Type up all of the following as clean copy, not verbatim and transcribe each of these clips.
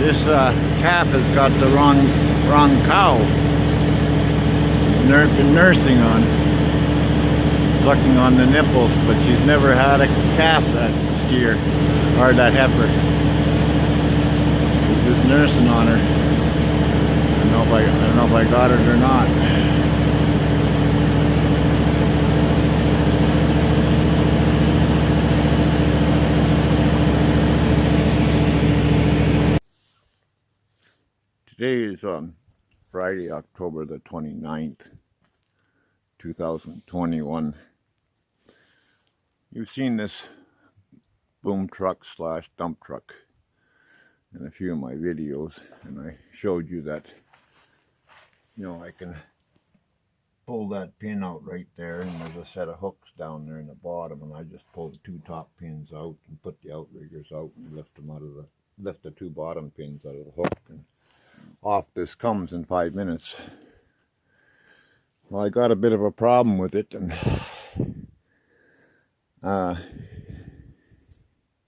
This calf has got the wrong cow. Been nursing on, sucking on the nipples, but she's never had a calf, that steer or that heifer. She's just nursing on her. I don't know if I got it or not. Today is Friday, October the 29th, 2021. You've seen this boom truck / dump truck in a few of my videos, and I showed you that, you know, I can pull that pin out right there, and there's a set of hooks down there in the bottom, and I just pull the two top pins out and put the outriggers out and lift the two bottom pins out of the hook, and off this comes in 5 minutes. Well, I got a bit of a problem with it, and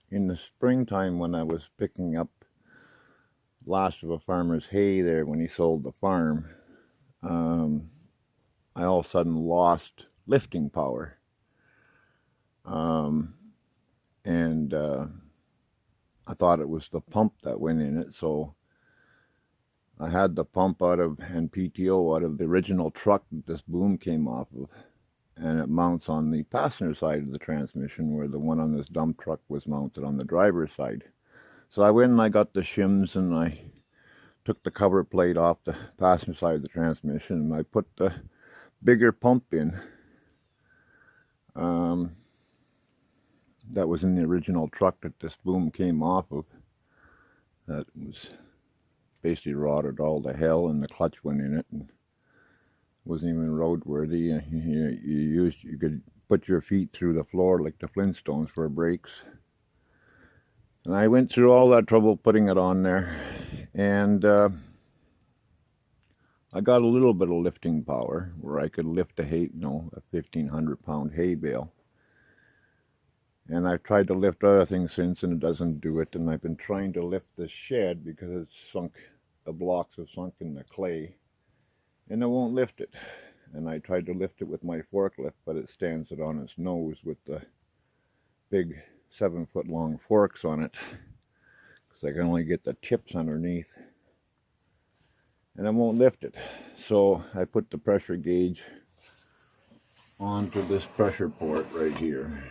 in the springtime when I was picking up last of a farmer's hay there when he sold the farm, I all of a sudden lost lifting power, and I thought it was the pump that went in it, so I had the pump and PTO out of the original truck that this boom came off of, and it mounts on the passenger side of the transmission, where the one on this dump truck was mounted on the driver's side. So I went and I got the shims, and I took the cover plate off the passenger side of the transmission, and I put the bigger pump in that was in the original truck that this boom came off of. That was basically rotted all to hell, and the clutch went in it and wasn't even roadworthy. You could put your feet through the floor like the Flintstones for brakes. And I went through all that trouble putting it on there, and I got a little bit of lifting power where I could lift a 1,500-pound hay bale. And I've tried to lift other things since, and it doesn't do it. And I've been trying to lift the shed because it's sunk, the blocks have sunk in the clay, and it won't lift it. And I tried to lift it with my forklift, but it stands it on its nose with the big 7-foot-long forks on it, because I can only get the tips underneath, and it won't lift it. So I put the pressure gauge onto this pressure port right here,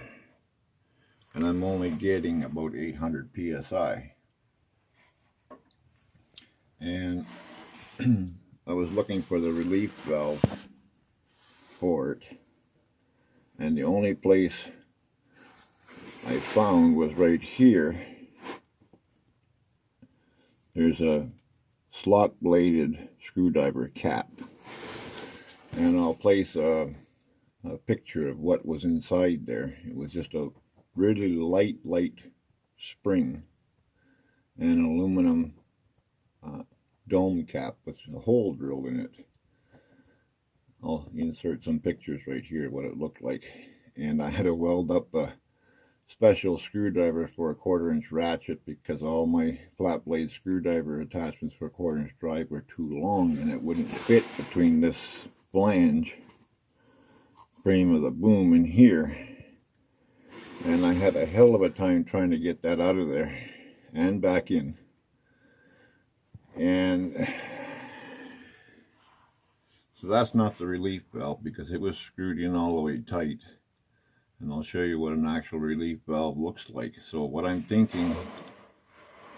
and I'm only getting about 800 psi. And I was looking for the relief valve for it, and the only place I found was right here. There's a slot bladed screwdriver cap, and I'll place a picture of what was inside there. It was just a really light spring and an aluminum dome cap with a hole drilled in it. I'll insert some pictures right here of what it looked like. And I had to weld up a special screwdriver for a 1/4-inch ratchet, because all my flat blade screwdriver attachments for a 1/4-inch drive were too long, and it wouldn't fit between this flange frame of the boom in here. And I had a hell of a time trying to get that out of there and back in. And so that's not the relief valve, because it was screwed in all the way tight. And I'll show you what an actual relief valve looks like. So what I'm thinking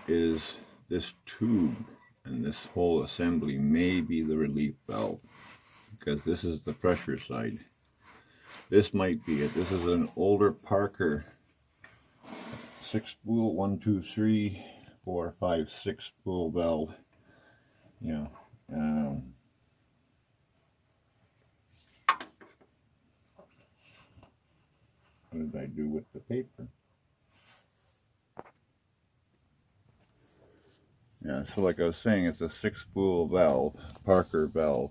is this tube and this whole assembly may be the relief valve, because this is the pressure side. This might be it. This is an older Parker 6-spool, 1, 2, 3, 4, 5, 6 spool valve. Yeah. What did I do with the paper? Yeah, so like I was saying, it's a 6-spool valve, Parker valve.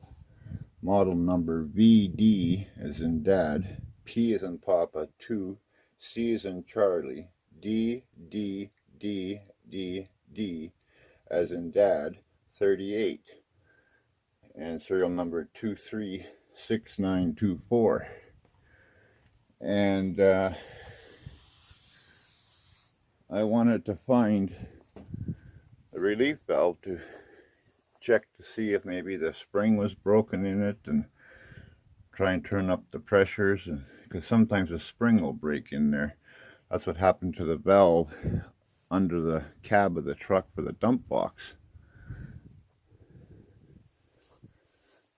Model number VD as in Dad, P as in Papa, 2, C as in Charlie, D, D, D, D, D, as in Dad, 38, and serial number 236924. And I wanted to find a relief valve to check to see if maybe the spring was broken in it, and try and turn up the pressures, and because sometimes a spring will break in there. That's what happened to the valve under the cab of the truck for the dump box.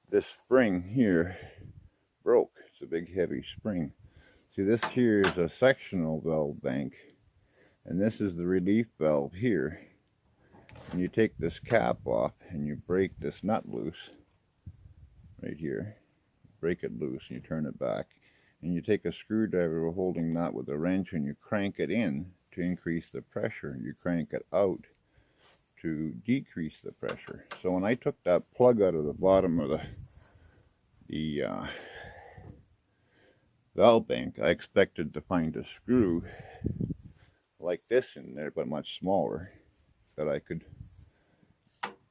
This spring here broke. It's a big heavy spring. See, this here is a sectional valve bank, and this is the relief valve here. And you take this cap off and you break this nut loose right here. Break it loose and you turn it back, and you take a screwdriver holding nut with a wrench and you crank it in to increase the pressure. You crank it out to decrease the pressure. So when I took that plug out of the bottom of the valve bank, I expected to find a screw like this in there, but much smaller, that I could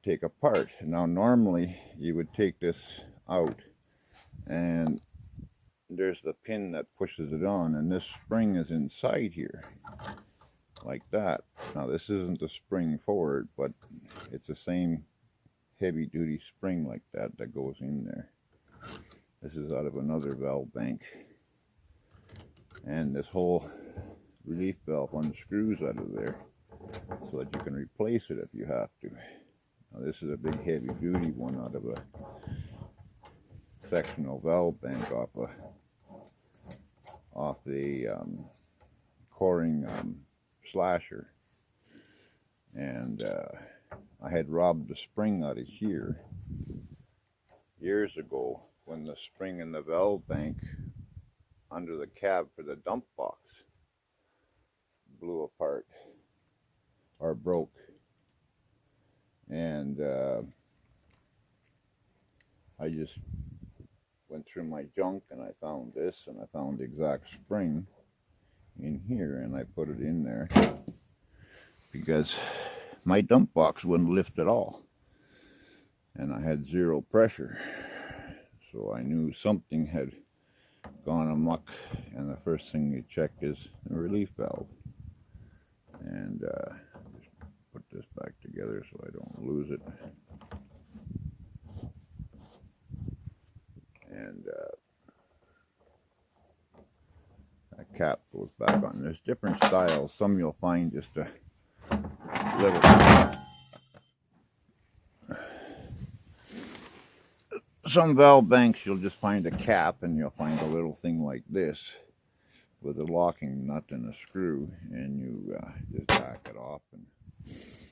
take apart. Now normally you would take this out, and there's the pin that pushes it on, and this spring is inside here like that. Now this isn't the spring forward, but it's the same heavy duty spring like that that goes in there. This is out of another valve bank, and this whole relief valve unscrews out of there so that you can replace it if you have to. Now this is a big heavy duty one out of a sectional valve bank off the coring slasher, and I had robbed the spring out of here years ago when the spring in the valve bank under the cab for the dump box blew apart or broke, and I just went through my junk and I found this, and I found the exact spring in here, and I put it in there because my dump box wouldn't lift at all, and I had zero pressure, so I knew something had gone amok. And the first thing you check is the relief valve, and just put this back together so I don't lose it. And that cap goes back on. There's different styles. Some you'll find just a little. Some valve banks you'll just find a cap, and you'll find a little thing like this with a locking nut and a screw, and you just back it off.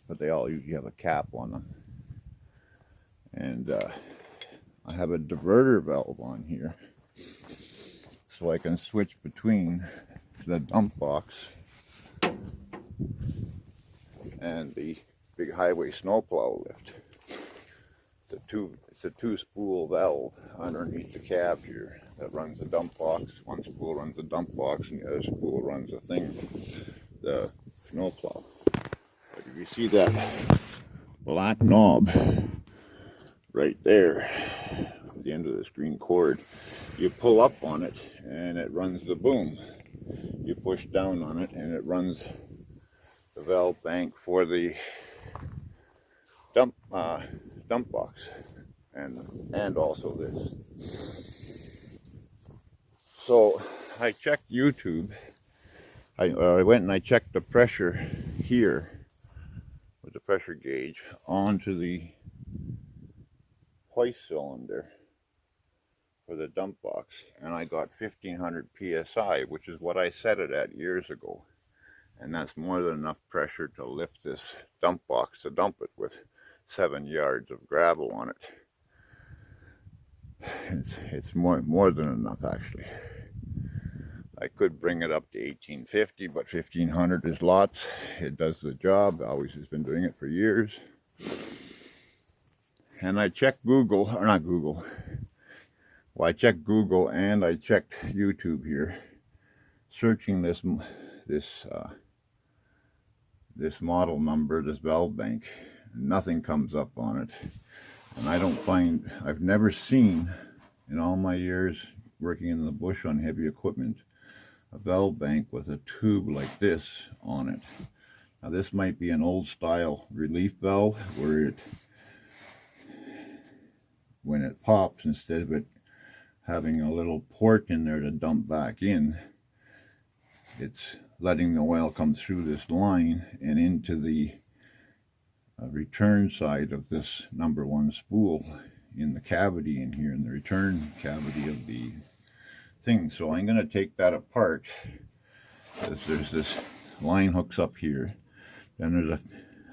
But they all usually have a cap on them. And I have a diverter valve on here, so I can switch between the dump box and the big highway snowplow lift. It's a two-spool valve underneath the cab here that runs the dump box. One spool runs the dump box, and the other spool runs the snowplow. But if you see that black knob right there at the end of this green cord, you pull up on it and it runs the boom. You push down on it and it runs the valve bank for the dump box, and also this. So I checked YouTube. I went and I checked the pressure here with the pressure gauge onto the hoist cylinder for the dump box, and I got 1500 psi, which is what I set it at years ago, and that's more than enough pressure to lift this dump box to dump it with 7 yards of gravel on it. It's more than enough, actually. I could bring it up to 1850, but 1500 is lots. It does the job. Always has been doing it for years. And I checked Google, or not Google. Well, I checked Google and I checked YouTube here, searching this model number, this valve bank, nothing comes up on it. And I've never seen in all my years working in the bush on heavy equipment a valve bank with a tube like this on it. Now this might be an old style relief valve where when it pops, instead of it having a little port in there to dump back in, it's letting the oil come through this line and into the return side of this #1 spool in the cavity in here, in the return cavity of the thing. So I'm going to take that apart, because there's this line hooks up here, then there's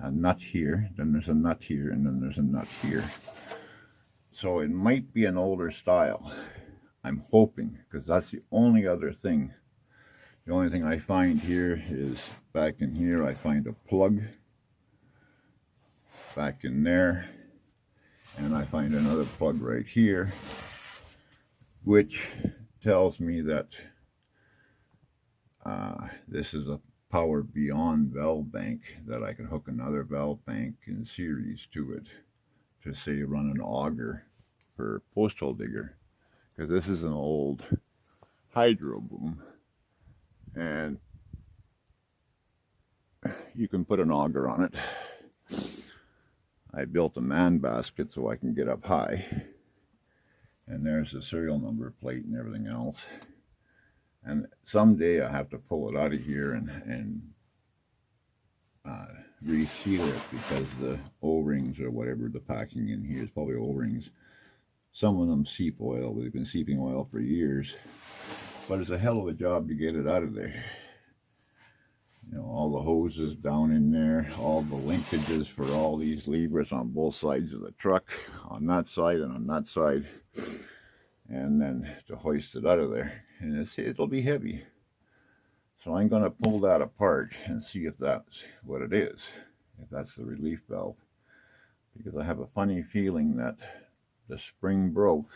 a nut here, then there's a nut here, and then there's a nut here. So it might be an older style. I'm hoping, because that's the only other thing. The only thing I find here is back in here I find a plug back in there, and I find another plug right here, which tells me that this is a power beyond valve bank, that I can hook another valve bank in series to it to say run an auger for post hole digger, because this is an old hydro boom and you can put an auger on it. I built a man basket so I can get up high, and there's the serial number plate and everything else. And someday I have to pull it out of here and reseal it, because the O-rings or whatever, the packing in here is probably O-rings. Some of them seep oil. We've been seeping oil for years, but it's a hell of a job to get it out of there. You know, all the hoses down in there, all the linkages for all these levers on both sides of the truck, on that side and on that side, and then to hoist it out of there. And it'll be heavy. So I'm going to pull that apart and see if that's what it is, if that's the relief valve, because I have a funny feeling that the spring broke,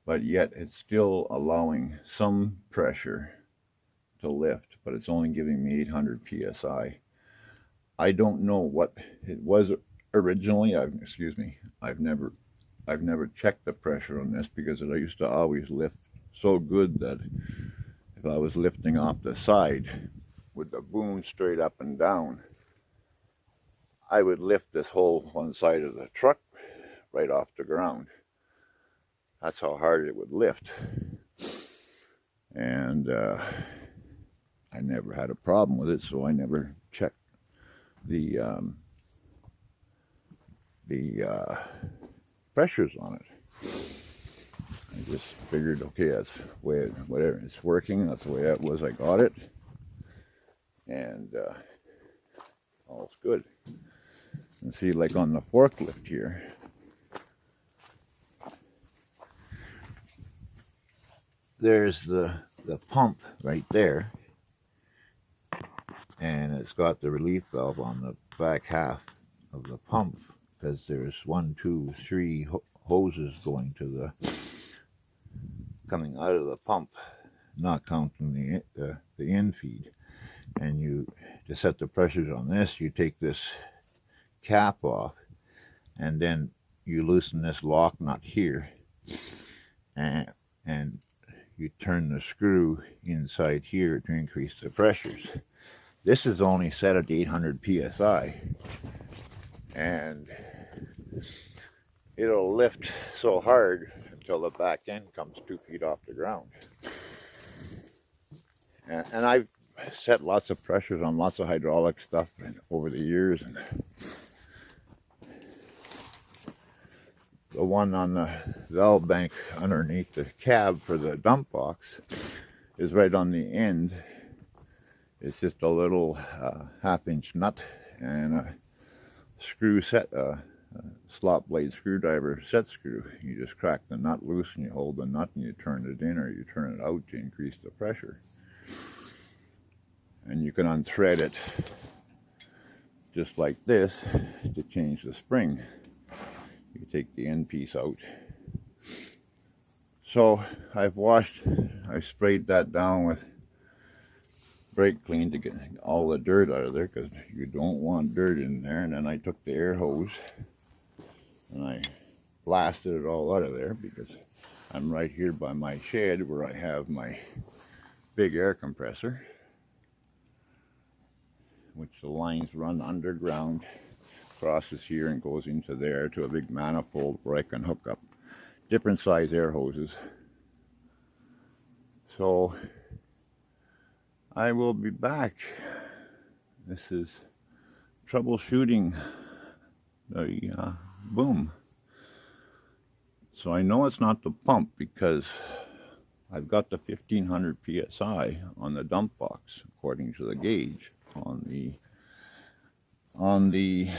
but yet it's still allowing some pressure to lift, but it's only giving me 800 psi. I don't know what it was originally. I've never checked the pressure on this, because I used to always lift so good that if I was lifting off the side with the boom straight up and down, I would lift this whole one side of the truck right off the ground. That's how hard it would lift. And I never had a problem with it, so I never checked the pressures on it. I just figured, okay, that's the way whatever, it's working, that's the way that was, I got it, and all's good. And see, like on the forklift here, there's the pump right there, and it's got the relief valve on the back half of the pump, because there's 1, 2, 3 hoses going to coming out of the pump, not counting the in feed. And to set the pressures on this, you take this cap off, and then you loosen this lock nut here, and you turn the screw inside here to increase the pressures. This is only set at 800 psi, and it'll lift so hard until the back end comes 2 feet off the ground. And I've set lots of pressures on lots of hydraulic stuff over the years, and the one on the valve bank underneath the cab for the dump box is right on the end. It's just a little 1/2-inch nut and a screw set, slot blade screwdriver set screw. You just crack the nut loose and you hold the nut and you turn it in or you turn it out to increase the pressure. And you can unthread it just like this to change the spring. You take the end piece out. So I've sprayed that down with brake clean to get all the dirt out of there, because you don't want dirt in there. And then I took the air hose and I blasted it all out of there, because I'm right here by my shed where I have my big air compressor, which the lines run underground, crosses here and goes into there to a big manifold where I can hook up different size air hoses. So I will be back. This is troubleshooting the boom. So I know it's not the pump, because I've got the 1500 psi on the dump box according to the gauge on the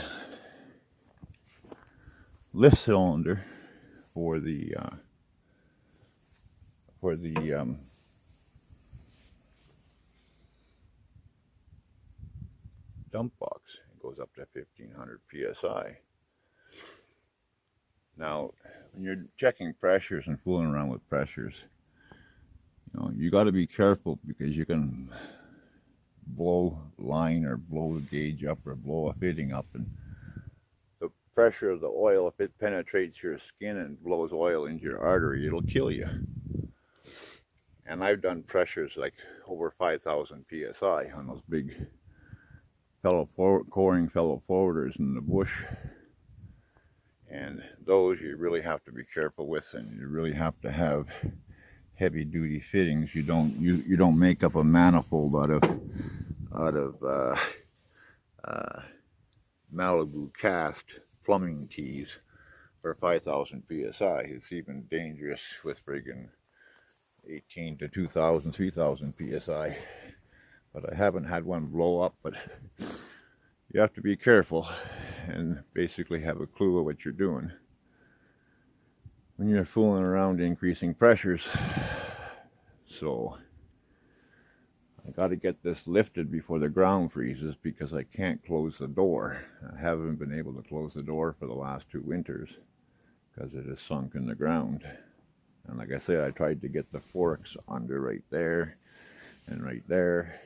lift cylinder for the dump box. It goes up to 1500 psi. Now, when you're checking pressures and fooling around with pressures, you know, you got to be careful, because you can blow line or blow the gauge up or blow a fitting up, and the pressure of the oil, if it penetrates your skin and blows oil into your artery, it'll kill you. And I've done pressures like over 5,000 psi on those big coring fellow forwarders in the bush, and those you really have to be careful with, and you really have to have heavy duty fittings. You don't make up a manifold out of Malibu cast plumbing tees for 5,000 psi. It's even dangerous with friggin' 18 to 2,000, 3,000 psi. But I haven't had one blow up. But you have to be careful and basically have a clue of what you're doing when you're fooling around increasing pressures. So I got to get this lifted before the ground freezes, because I can't close the door. I haven't been able to close the door for the last 2 winters because it is sunk in the ground. And like I said, I tried to get the forks under right there and right there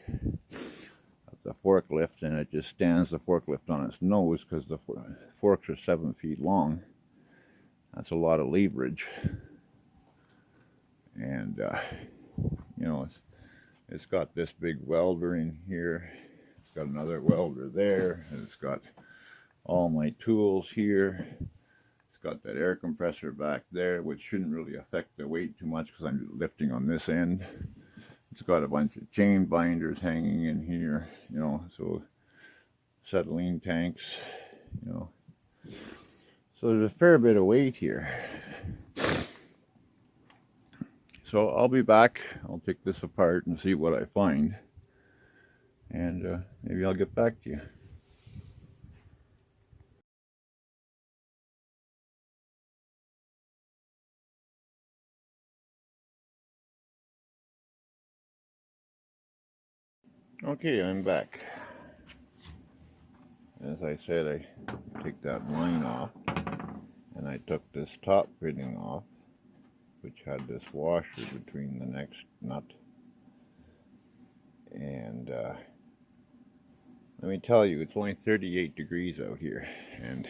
of the forklift, and it just stands the forklift on its nose, because the forks are 7 feet long. That's a lot of leverage. And you know, it's got this big welder in here, it's got another welder there, and it's got all my tools here. It's got that air compressor back there, which shouldn't really affect the weight too much because I'm lifting on this end. It's got a bunch of chain binders hanging in here, you know, so acetylene tanks, you know. So there's a fair bit of weight here. So I'll be back. I'll take this apart and see what I find. And maybe I'll get back to you. Okay, I'm back. As I said, I take that line off, and I took this top fitting off, which had this washer between the next nut. And let me tell you, it's only 38 degrees out here, and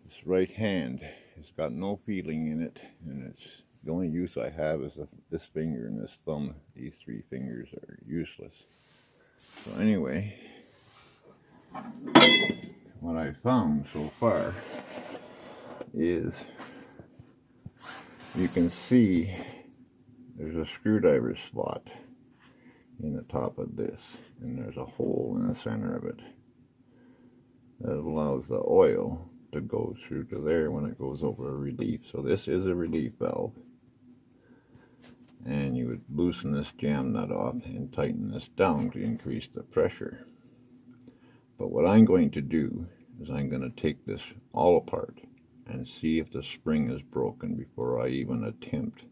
this right hand has got no feeling in it, and it's the only use I have is this finger and this thumb. These 3 fingers are useless. So anyway, what I found so far is, you can see there's a screwdriver slot in the top of this, and there's a hole in the center of it that allows the oil to go through to there when it goes over a relief. So this is a relief valve, and you would loosen this jam nut off and tighten this down to increase the pressure. But what I'm going to do is I'm going to take this all apart and see if the spring is broken before I even attempt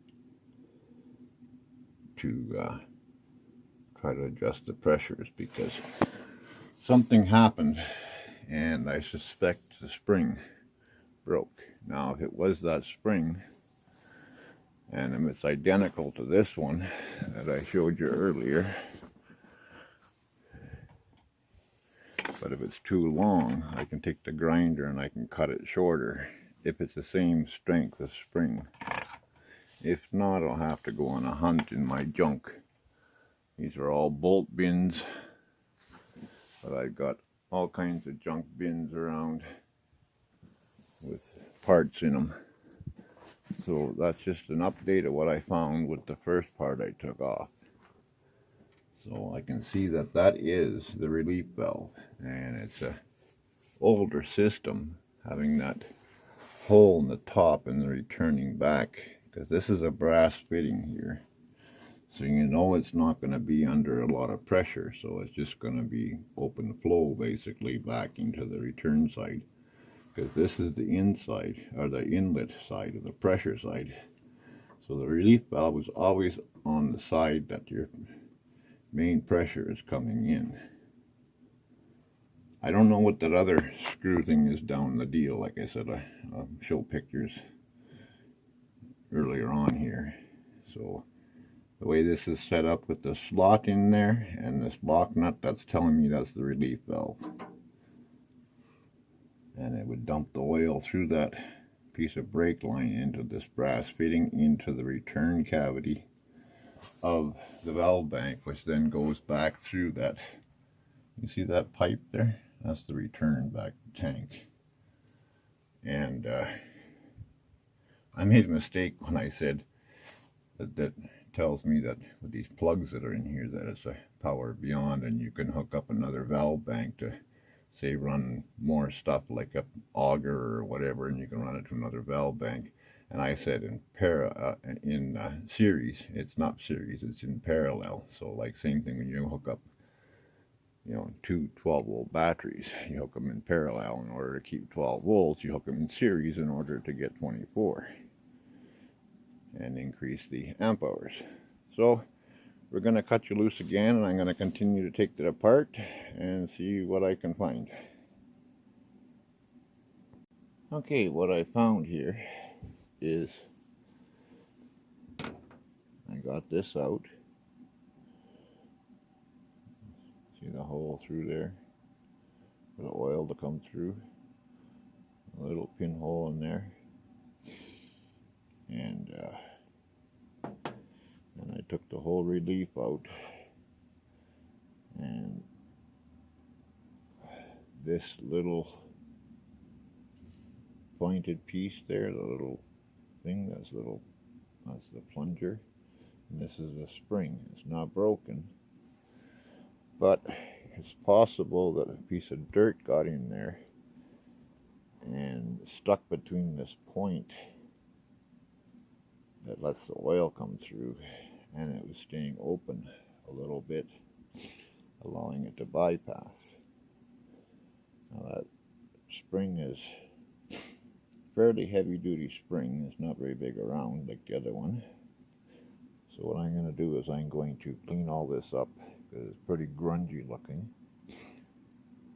to try to adjust the pressures, because something happened and I suspect the spring broke. Now if it was that spring, and if it's identical to this one that I showed you earlier, But if it's too long, I can take the grinder and I can cut it shorter if it's the same strength as spring. If not, I'll have to go on a hunt in my junk. These are all bolt bins, but I've got all kinds of junk bins around with parts in them. So that's just an update of what I found with the first part I took off. So I can see that that is the relief valve, and it's a older system, having that hole in the top and the returning back, because this is a brass fitting here, so you know it's not going to be under a lot of pressure, so it's just going to be open flow basically back into the return side, because this is the inside, or the inlet side of the pressure side. So the relief valve is always on the side that your main pressure is coming in. I don't know what that other screw thing is down the deal. Like I said, I'll show pictures earlier on here. So the way this is set up with the slot in there and this lock nut, that's telling me that's the relief valve. And it would dump the oil through that piece of brake line into this brass fitting into the return cavity of the valve bank, which then goes back through that. You see that pipe there? That's the return back tank. And I made a mistake when I said that tells me that with these plugs that are in here that it's a power beyond, and you can hook up another valve bank to say run more stuff like a auger or whatever, and you can run it to another valve bank. And I said in series. It's not series, it's in parallel. So like same thing when you hook up, you know, two 12-volt batteries, you hook them in parallel in order to keep 12 volts. You hook them in series in order to get 24 and increase the amp hours. So we're going to cut you loose again, and I'm going to continue to take it apart and see what I can find. Okay, what I found here is I got this out. See the hole through there for the oil to come through. A little pinhole in there. And I took the whole relief out. And this little pointed piece there, the little thing, that's the plunger, and this is the spring. It's not broken, but it's possible that a piece of dirt got in there and stuck between this point that lets the oil come through, and it was staying open a little bit, allowing it to bypass. Now that spring is fairly heavy duty spring. It's not very big around like the other one. So what I'm going to do is I'm going to clean all this up, because it's pretty grungy looking.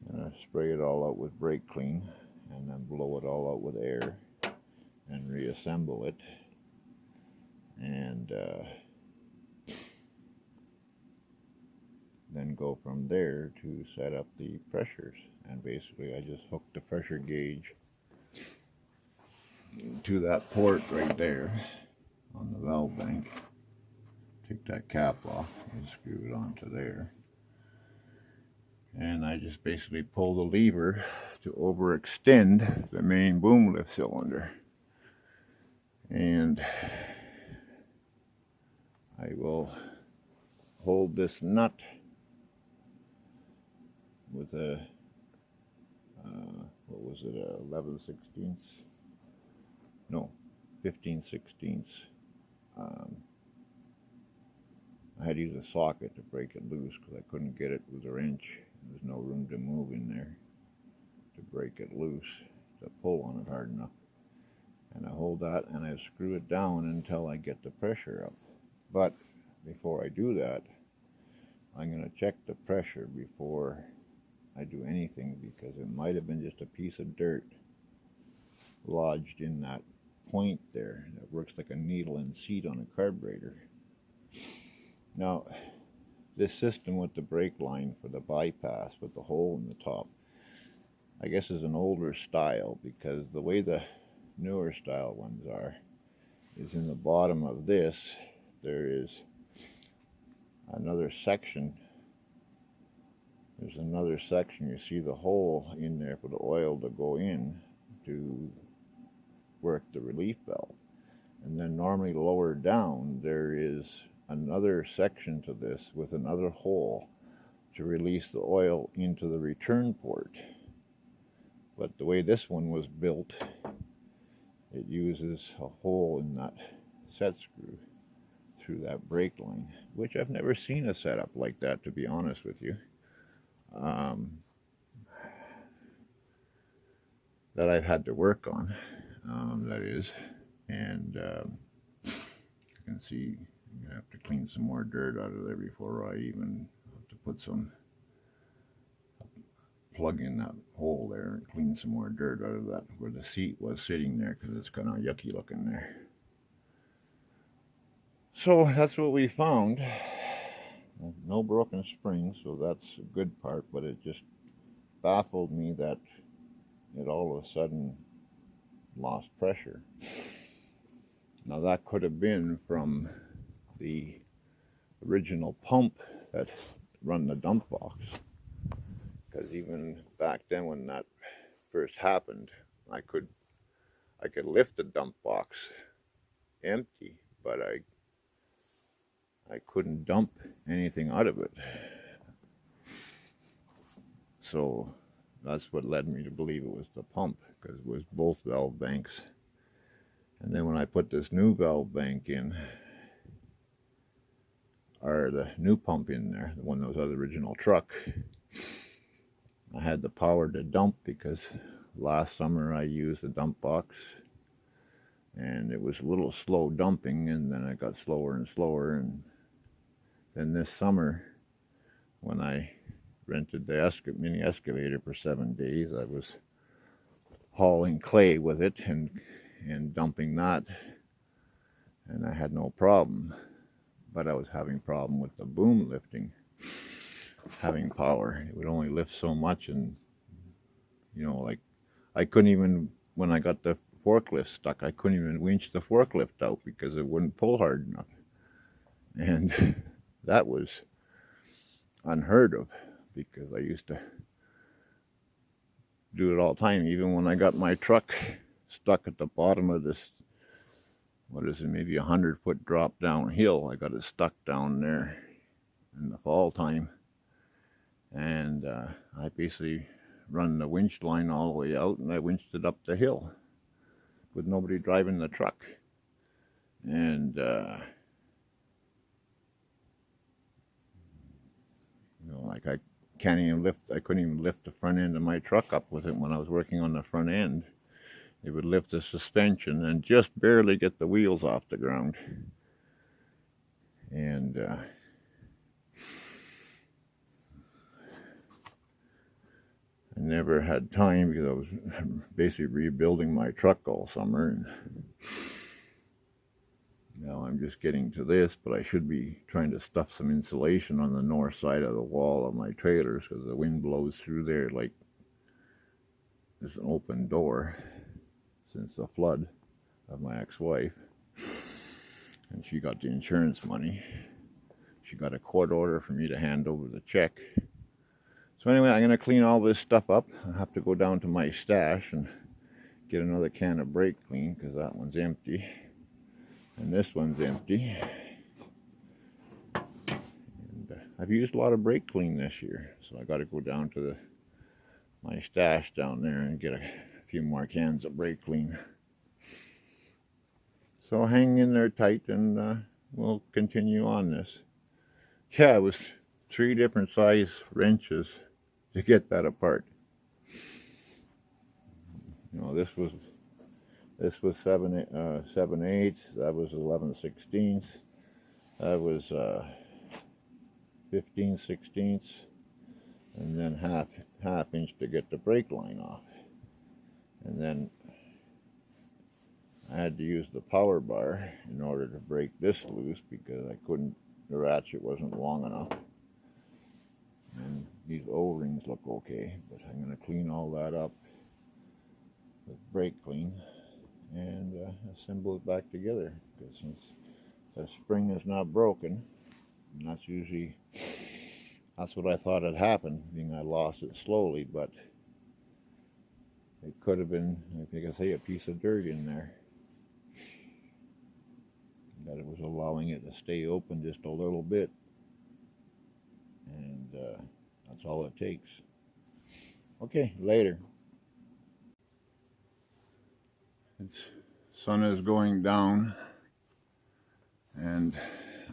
I'm going to spray it all out with brake clean, and then blow it all out with air and reassemble it, and then go from there to set up the pressures. And basically I just hooked the pressure gauge to that port right there on the valve bank. Take that cap off and screw it onto there. And I just basically pull the lever to overextend the main boom lift cylinder. And I will hold this nut with a, what was it, 11/16? No, 15/16. I had to use a socket to break it loose because I couldn't get it with a wrench. There's no room to move in there to break it loose, to pull on it hard enough. And I hold that and I screw it down until I get the pressure up. But before I do that, I'm going to check the pressure before I do anything, because it might have been just a piece of dirt lodged in that point there that works like a needle and seat on a carburetor. Now, this system with the brake line for the bypass with the hole in the top, I guess is an older style, because the way the newer style ones are is in the bottom of this there is another section. There's another section. You see the hole in there for the oil to go in to work the relief valve. And then normally lower down there is another section to this with another hole to release the oil into the return port. But the way this one was built, it uses a hole in that set screw through that brake line, which I've never seen a setup like that, to be honest with you. That I've had to work on, that is. And you can see I have to clean some more dirt out of there before I even have to put some, plug in that hole there and clean some more dirt out of that where the seat was sitting there, because it's kind of yucky looking there. So that's what we found. No broken springs, so that's a good part, but it just baffled me that it all of a sudden lost pressure. Now that could have been from the original pump that run the dump box, because even back then when that first happened, I could lift the dump box empty, but I couldn't dump anything out of it. So that's what led me to believe it was the pump, because it was both valve banks. And then when I put this new valve bank in, or the new pump in there, the one that was on the original truck, I had the power to dump, because last summer I used the dump box and it was a little slow dumping, and then it got slower and slower. And then this summer, when I rented the mini excavator for 7 days, I was hauling clay with it and dumping that, and I had no problem. But I was having problem with the boom lifting, having power. It would only lift so much, and like I couldn't even, when I got the forklift stuck, I couldn't even winch the forklift out because it wouldn't pull hard enough. And that was unheard of, because I used to do it all the time. Even when I got my truck stuck at the bottom of this, what is it, maybe 100-foot drop downhill, I got it stuck down there in the fall time, and I basically run the winch line all the way out, and I winched it up the hill with nobody driving the truck. And like I couldn't even lift the front end of my truck up with it when I was working on the front end. It would lift the suspension and just barely get the wheels off the ground. And I never had time, because I was basically rebuilding my truck all summer. And now I'm just getting to this, but I should be trying to stuff some insulation on the north side of the wall of my trailers, because the wind blows through there like there's an open door since the flood of my ex-wife. And she got the insurance money. She got a court order for me to hand over the check. So anyway, I'm going to clean all this stuff up. I have to go down to my stash and get another can of brake clean, because that one's empty. And this one's empty. And I've used a lot of brake clean this year, so I got to go down to my stash down there and get a few more cans of brake clean. So hang in there tight, and we'll continue on this. Yeah, it was 3 different size wrenches to get that apart. This was 7/8, that was 11/16, that was 15/16, and then half inch to get the brake line off. And then I had to use the power bar in order to break this loose, because the ratchet wasn't long enough. And these O-rings look okay, but I'm going to clean all that up with brake clean and assemble it back together, because since the spring is not broken, and that's what I thought had happened, being I lost it slowly, but it could have been, I think I say, a piece of dirt in there that it was allowing it to stay open just a little bit, and that's all it takes. Okay, later. Sun is going down, and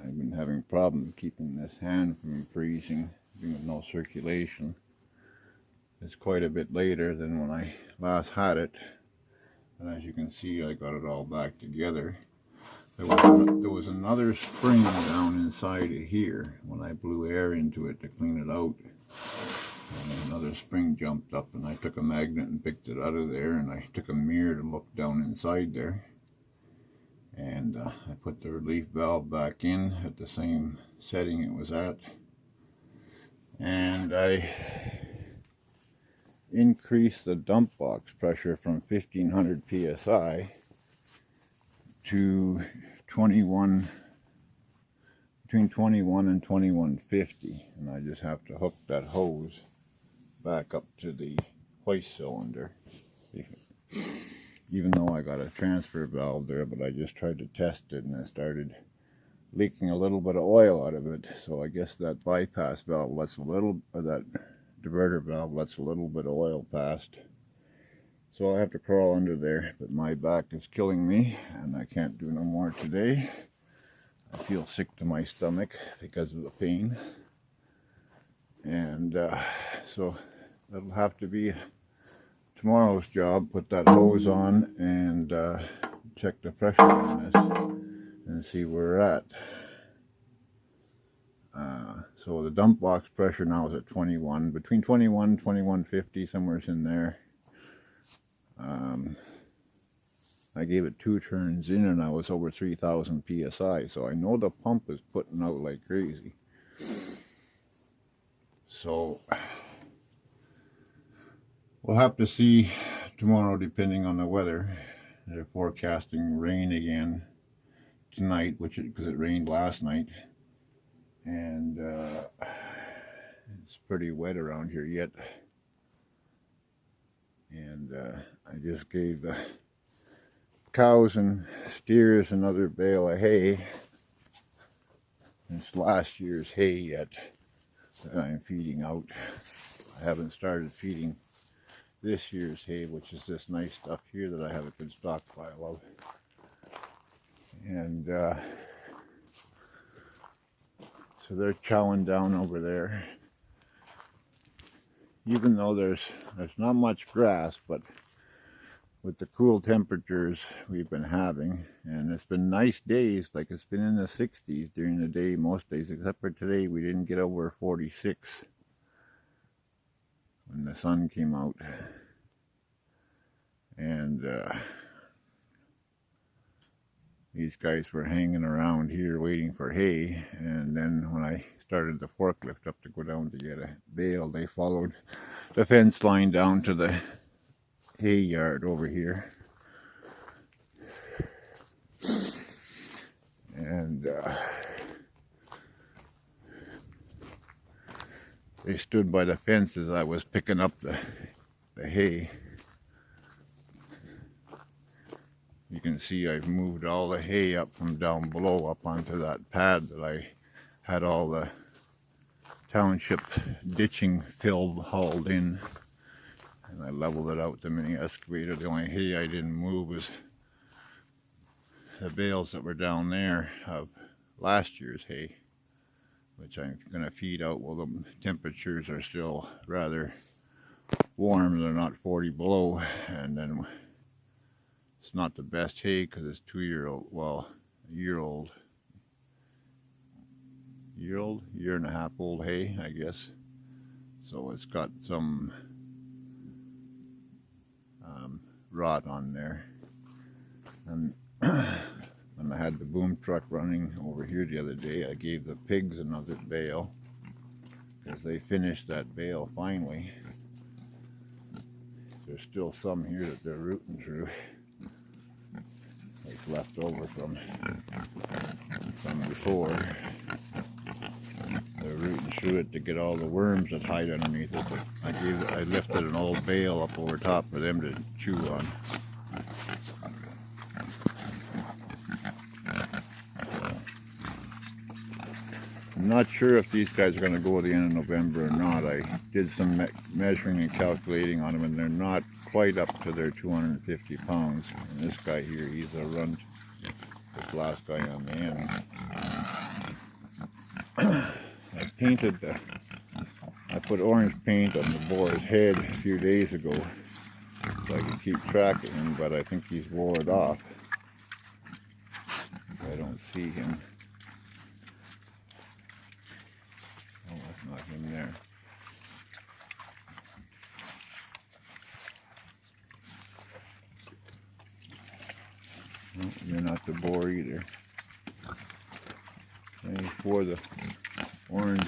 I've been having problems keeping this hand from freezing, even with no circulation. It's quite a bit later than when I last had it, and as you can see, I got it all back together. There was another spring down inside of here when I blew air into it to clean it out. And another spring jumped up, and I took a magnet and picked it out of there, and I took a mirror to look down inside there. And I put the relief valve back in at the same setting it was at. And I increased the dump box pressure from 1500 psi to between 21 and 2150, and I just have to hook that hose back up to the hoist cylinder, even though I got a transfer valve there. But I just tried to test it, and it started leaking a little bit of oil out of it, so I guess that bypass valve lets a little, or that diverter valve lets a little bit of oil past. So I have to crawl under there, but my back is killing me, and I can't do no more today. I feel sick to my stomach because of the pain, and so that'll have to be tomorrow's job. Put that hose on and check the pressure on this and see where we're at. So the dump box pressure now is at 21, between 21 and 2150, somewhere in there. I gave it 2 turns in, and I was over 3000 psi, so I know the pump is putting out like crazy. So we'll have to see tomorrow, depending on the weather. They're forecasting rain again tonight, because it rained last night, and it's pretty wet around here yet. And I just gave the cows and steers another bale of hay. It's last year's hay yet that I'm feeding out. I haven't started feeding this year's hay, which is this nice stuff here that I have a good stockpile of. And so they're chowing down over there. Even though there's not much grass, but with the cool temperatures we've been having, and it's been nice days, like it's been in the 60s during the day most days, except for today. We didn't get over 46 when the sun came out. And these guys were hanging around here waiting for hay, and then when I started the forklift up to go down to get a bale, they followed the fence line down to the hay yard over here. And they stood by the fence as I was picking up the hay. You can see I've moved all the hay up from down below up onto that pad that I had all the township ditching filled, hauled in, and I leveled it out with the mini excavator. The only hay I didn't move was the bales that were down there of last year's hay, which I'm going to feed out while the temperatures are still rather warm. They're not 40 below, and then it's not the best hay because it's year and a half old hay, I guess. So it's got some rot on there. And when I had the boom truck running over here the other day, I gave the pigs another bale as they finished that bale finally. There's still some here that they're rooting through, like left over from before. They're rooting through it to get all the worms that hide underneath it. But I lifted an old bale up over top for them to chew on. I'm not sure if these guys are going to go at the end of November or not. I did some measuring and calculating on them, and they're not quite up to their 250 pounds. And this guy here, he's a runt. This last guy on the end. I put orange paint on the boar's head a few days ago so I could keep track of him, but I think he's wore it off. I don't see him. Oh, that's not him there. No, you're not the boar either. And he wore the orange,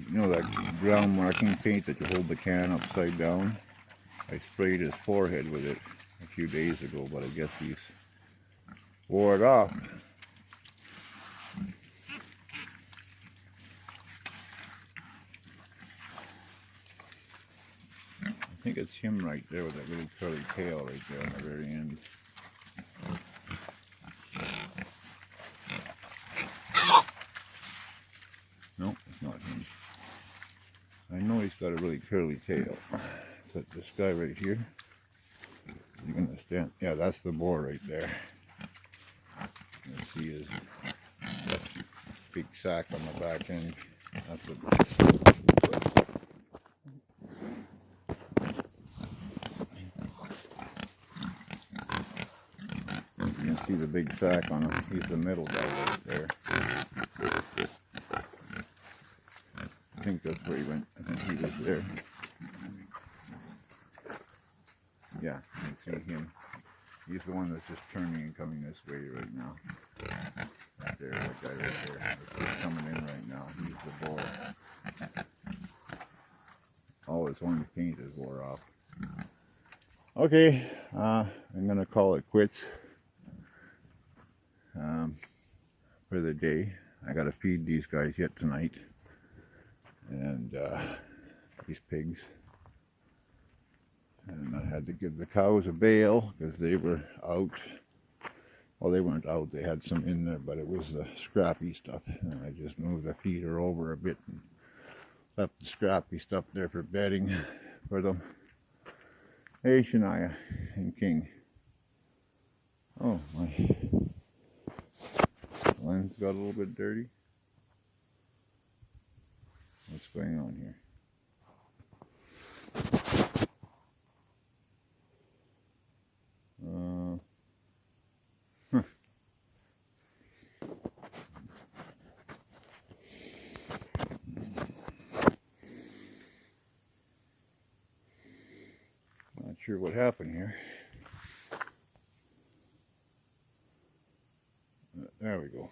you know, that ground marking paint that you hold the can upside down. I sprayed his forehead with it a few days ago, but I guess he's wore it off. I think it's him right there with that really curly tail right there on the very end. No, it's not him. I know he's got a really curly tail. So this guy right here, you're gonna stand. Yeah, that's the boar right there. You can see his big sack on the back end. That's what. You can see the big sack on him. He's the middle guy right there. I think that's where he went. I think he was there. Yeah, you can see him. He's the one that's just turning and coming this way right now. Right there, that guy right there. He's coming in right now. He's the boar. All his orange paint is wore off. Okay, I'm gonna call it quits for the day. I gotta feed these guys yet tonight, and these pigs. And I had to give the cows a bale because they were out. Well, they weren't out, they had some in there, but it was the scrappy stuff. And I just moved the feeder over a bit and left the scrappy stuff there for bedding for them. Hey, Shania and King. Oh, my lens got a little bit dirty. What's going on here? Not sure what happened here. There we go.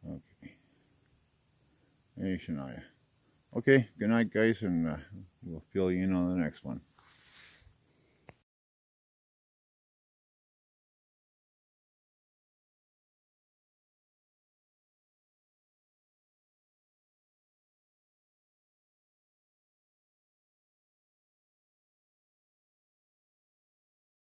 Okay. Hey, Shania. Okay, good night, guys, and we'll fill you in on the next one.